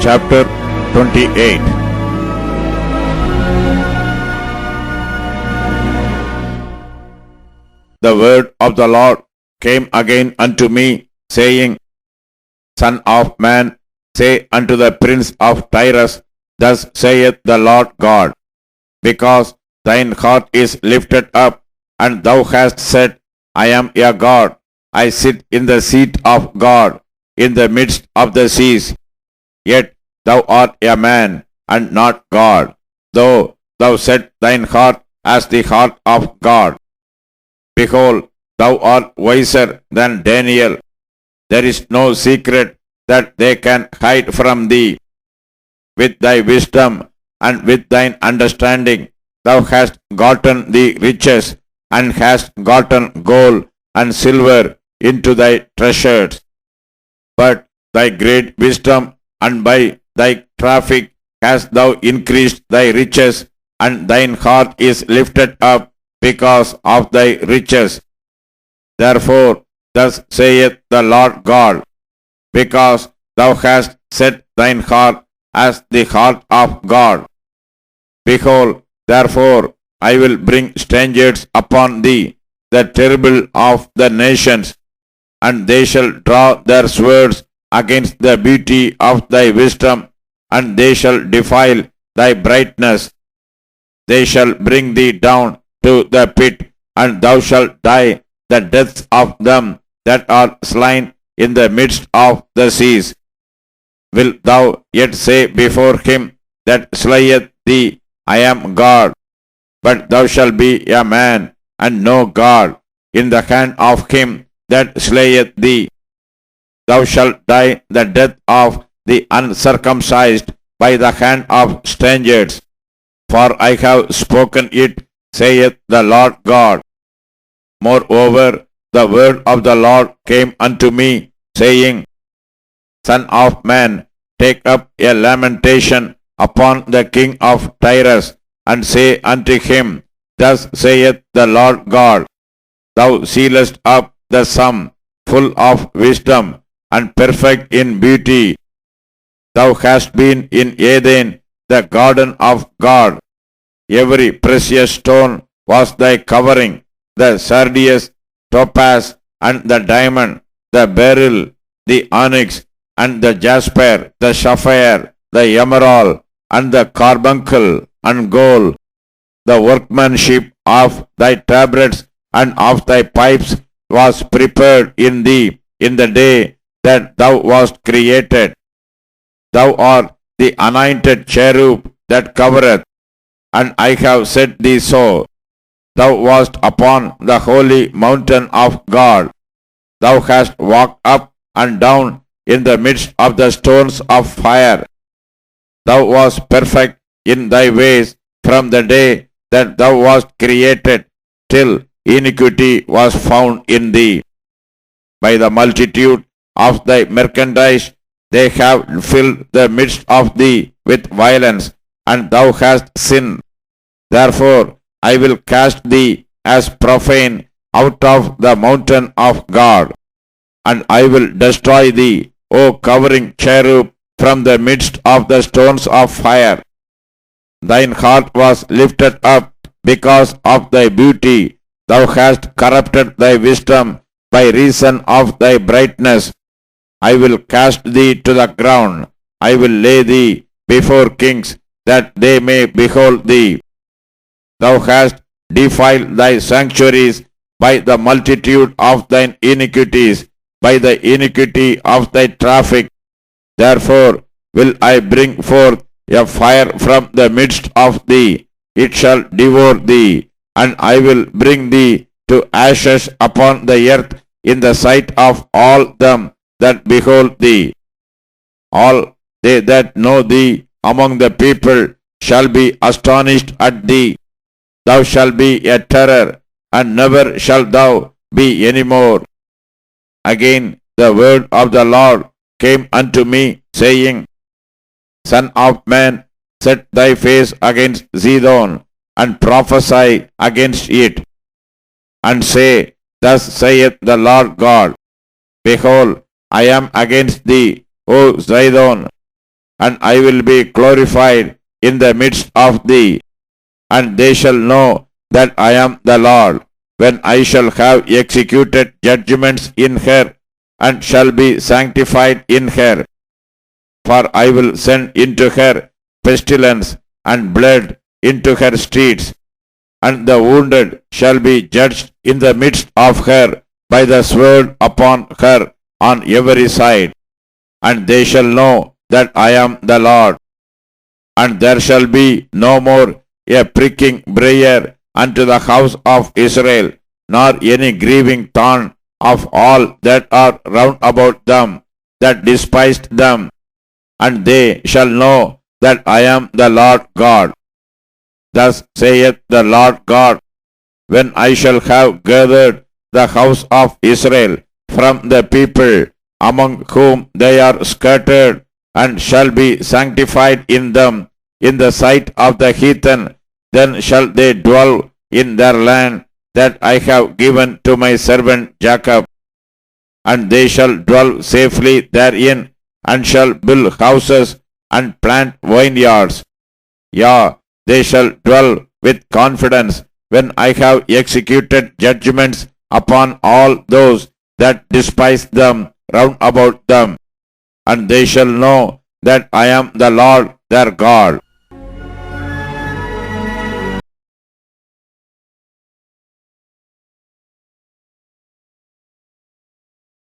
chapter 28. The word of the Lord came again unto me, saying, Son of man, say unto the prince of Tyrus, Thus saith the Lord God, because thine heart is lifted up, and thou hast said, I am a God, I sit in the seat of God, in the midst of the seas. Yet thou art a man, and not God, though thou set thine heart as the heart of God. Behold, thou art wiser than Daniel. There is no secret that they can hide from thee. With thy wisdom and with thine understanding thou hast gotten the riches, and hast gotten gold and silver into thy treasures. But thy great wisdom and by thy traffic hast thou increased thy riches, and thine heart is lifted up because of thy riches. Therefore, thus saith the Lord God, because thou hast set thine heart as the heart of God. Behold, therefore, I will bring strangers upon thee, the terrible of the nations, and they shall draw their swords against the beauty of thy wisdom, and they shall defile thy brightness. They shall bring thee down to the pit, and thou shalt die the deaths of them that are slain in the midst of the seas. Wilt thou yet say before him that slayeth thee, I am God? But thou shalt be a man, and no God, in the hand of him that slayeth thee. Thou shalt die the death of the uncircumcised by the hand of strangers. For I have spoken it, saith the Lord God. Moreover, the word of the Lord came unto me, saying, Son of man, take up a lamentation upon the king of Tyrus, and say unto him, Thus saith the Lord God, Thou sealest up the sum, full of wisdom, and perfect in beauty. Thou hast been in Eden, the garden of God. Every precious stone was thy covering, the sardius, topaz, and the diamond, the beryl, the onyx, and the jasper, the sapphire, the emerald, and the carbuncle, and gold. The workmanship of thy tabrets and of thy pipes was prepared in thee in the day that thou wast created. Thou art the anointed cherub that covereth, and I have set thee so. Thou wast upon the holy mountain of God. Thou hast walked up and down in the midst of the stones of fire. Thou wast perfect in thy ways from the day that thou wast created, till iniquity was found in thee. By the multitude of thy merchandise they have filled the midst of thee with violence, and thou hast sinned. Therefore I will cast thee as profane out of the mountain of God, and I will destroy thee, O covering cherub, from the midst of the stones of fire. Thine heart was lifted up because of thy beauty. Thou hast corrupted thy wisdom by reason of thy brightness. I will cast thee to the ground. I will lay thee before kings, that they may behold thee. Thou hast defiled thy sanctuaries by the multitude of thine iniquities, by the iniquity of thy traffic. Therefore will I bring forth a fire from the midst of thee. It shall devour thee, and I will bring thee to ashes upon the earth in the sight of all them that behold thee. All they that know thee among the people shall be astonished at thee. Thou shalt be a terror, and never shalt thou be any more. Again the word of the Lord came unto me, saying, Son of man, set thy face against Zidon, and prophesy against it, and say, Thus saith the Lord God, Behold, I am against thee, O Zidon, and I will be glorified in the midst of thee. And they shall know that I am the Lord, when I shall have executed judgments in her, and shall be sanctified in her. For I will send into her pestilence and blood into her streets, and the wounded shall be judged in the midst of her by the sword upon her on every side. And they shall know that I am the Lord. And there shall be no more a pricking briar unto the house of Israel, nor any grieving thorn of all that are round about them that despised them. And they shall know that I am the Lord God. Thus saith the Lord God, when I shall have gathered the house of Israel from the people among whom they are scattered, and shall be sanctified in them in the sight of the heathen, then shall they dwell in their land that I have given to my servant Jacob. And they shall dwell safely therein, and shall build houses and plant vineyards. Yea, they shall dwell with confidence when I have executed judgments upon all those that despise them round about them. And they shall know that I am the Lord their God.